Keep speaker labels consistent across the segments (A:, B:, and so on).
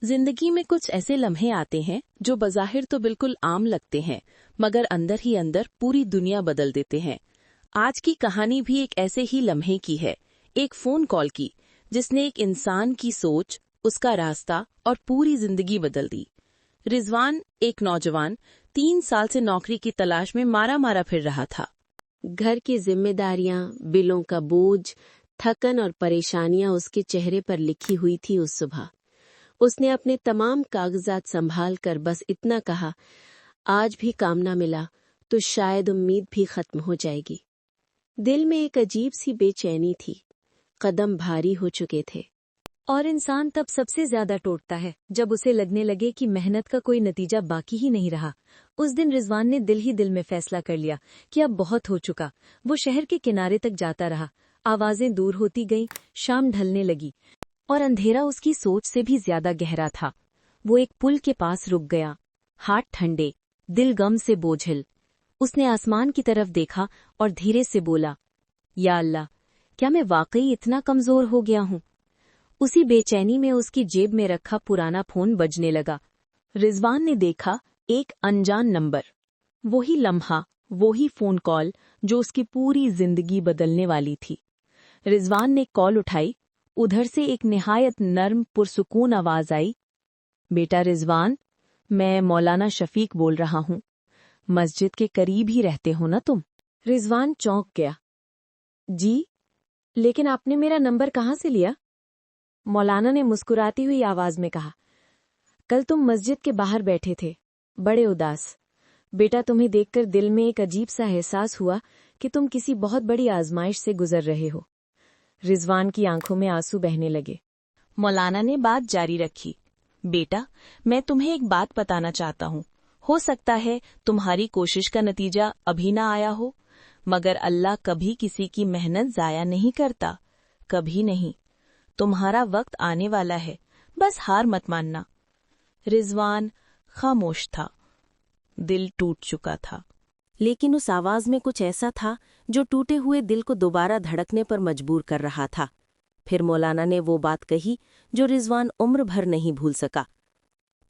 A: जिंदगी में कुछ ऐसे लम्हे आते हैं जो बज़ाहिर तो बिल्कुल आम लगते हैं, मगर अंदर ही अंदर पूरी दुनिया बदल देते हैं। आज की कहानी भी एक ऐसे ही लम्हे की है, एक फोन कॉल की, जिसने एक इंसान की सोच, उसका रास्ता और पूरी जिंदगी बदल दी। रिजवान, एक नौजवान, 3 साल से नौकरी की तलाश में मारा मारा फिर रहा था।
B: घर की जिम्मेदारियां, बिलों का बोझ, थकन और परेशानियां उसके चेहरे पर लिखी हुई थी। उस सुबह उसने अपने तमाम कागजात संभाल कर बस इतना कहा, आज भी काम ना मिला तो शायद उम्मीद भी खत्म हो जाएगी। दिल में एक अजीब सी बेचैनी थी, कदम भारी हो चुके थे।
C: और इंसान तब सबसे ज्यादा टूटता है जब उसे लगने लगे कि मेहनत का कोई नतीजा बाकी ही नहीं रहा। उस दिन रिजवान ने दिल ही दिल में फैसला कर लिया कि अब बहुत हो चुका। वो शहर के किनारे तक जाता रहा, आवाजें दूर होती गईं, शाम ढलने लगी और अंधेरा उसकी सोच से भी ज्यादा गहरा था। वो एक पुल के पास रुक गया, हाथ ठंडे, दिल गम से बोझिल। उसने आसमान की तरफ देखा और धीरे से बोला, या अल्लाह, क्या मैं वाकई इतना कमजोर हो गया हूँ? उसी बेचैनी में उसकी जेब में रखा पुराना फोन बजने लगा। रिजवान ने देखा, एक अनजान नंबर। वही लम्हा, वही फोन कॉल जो उसकी पूरी जिंदगी बदलने वाली थी। रिजवान ने कॉल उठाई। उधर से एक निहायत नर्म पुरसुकून आवाज आई, बेटा रिजवान, मैं मौलाना शफीक बोल रहा हूँ। मस्जिद के करीब ही रहते हो ना तुम? रिजवान चौंक गया। जी, लेकिन आपने मेरा नंबर कहाँ से लिया? मौलाना ने मुस्कुराती हुई आवाज में कहा, कल तुम मस्जिद के बाहर बैठे थे, बड़े उदास। बेटा, तुम्हें देखकर दिल में एक अजीब सा एहसास हुआ कि तुम किसी बहुत बड़ी आजमाइश से गुजर रहे हो। रिजवान की आंखों में आंसू बहने लगे।
A: मौलाना ने बात जारी रखी, बेटा, मैं तुम्हें एक बात बताना चाहता हूँ। हो सकता है तुम्हारी कोशिश का नतीजा अभी ना आया हो, मगर अल्लाह कभी किसी की मेहनत जाया नहीं करता, कभी नहीं। तुम्हारा वक्त आने वाला है, बस हार मत मानना। रिजवान खामोश था, दिल टूट चुका था।
B: लेकिन उस आवाज में कुछ ऐसा था जो टूटे हुए दिल को दोबारा धड़कने पर मजबूर कर रहा था। फिर मौलाना ने वो बात कही जो रिजवान उम्र भर नहीं भूल सका।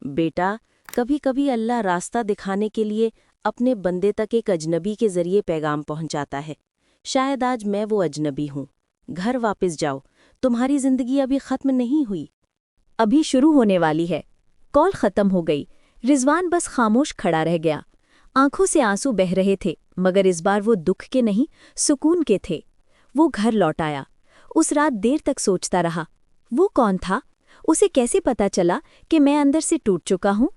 B: बेटा, कभी कभी अल्लाह रास्ता दिखाने के लिए अपने बंदे तक एक अजनबी के जरिए पैगाम पहुंचाता है। शायद आज मैं वो अजनबी हूं। घर वापस जाओ, तुम्हारी जिंदगी अभी खत्म नहीं हुई,
C: अभी शुरू होने वाली है। कॉल खत्म हो गई। रिजवान बस खामोश खड़ा रह गया। आंखों से आंसू बह रहे थे, मगर इस बार वो दुख के नहीं, सुकून के थे। वो घर लौट आया। उस रात देर तक सोचता रहा, वो कौन था? उसे कैसे पता चला कि मैं अंदर से टूट चुका हूँ?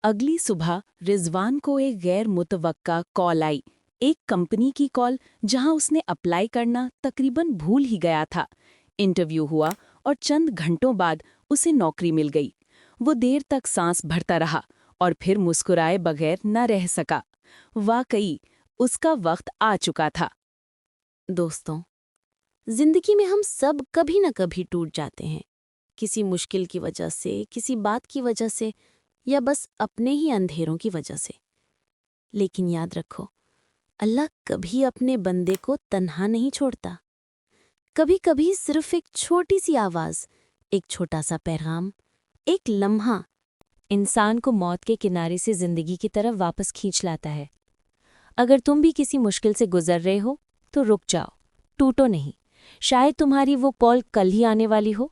A: अगली सुबह रिजवान को एक गैर मुतवक्का कॉल आई। एक कंपनी की कॉल जहां उसने अप्लाई करना तकरीबन भूल ही गया था। इंटरव्यू हुआ और चंद घंटों बाद उसे नौकरी मिल गई। वो देर तक सांस भरता रहा और फिर मुस्कुराए बगैर न रह सका। वाकई उसका वक्त आ चुका था।
B: दोस्तों, जिंदगी में हम सब कभी न कभी टूट जाते हैं, किसी मुश्किल की वजह से, किसी बात की वजह से, या बस अपने ही अंधेरों की वजह से। लेकिन याद रखो, अल्लाह कभी अपने बंदे को तन्हा नहीं छोड़ता। कभी कभी सिर्फ एक छोटी सी आवाज, एक छोटा सा पैगाम, एक लम्हा इंसान को मौत के किनारे से जिंदगी की तरफ वापस खींच लाता है। अगर तुम भी किसी मुश्किल से गुजर रहे हो तो रुक जाओ, टूटो नहीं। शायद तुम्हारी वो कॉल कल ही आने वाली हो।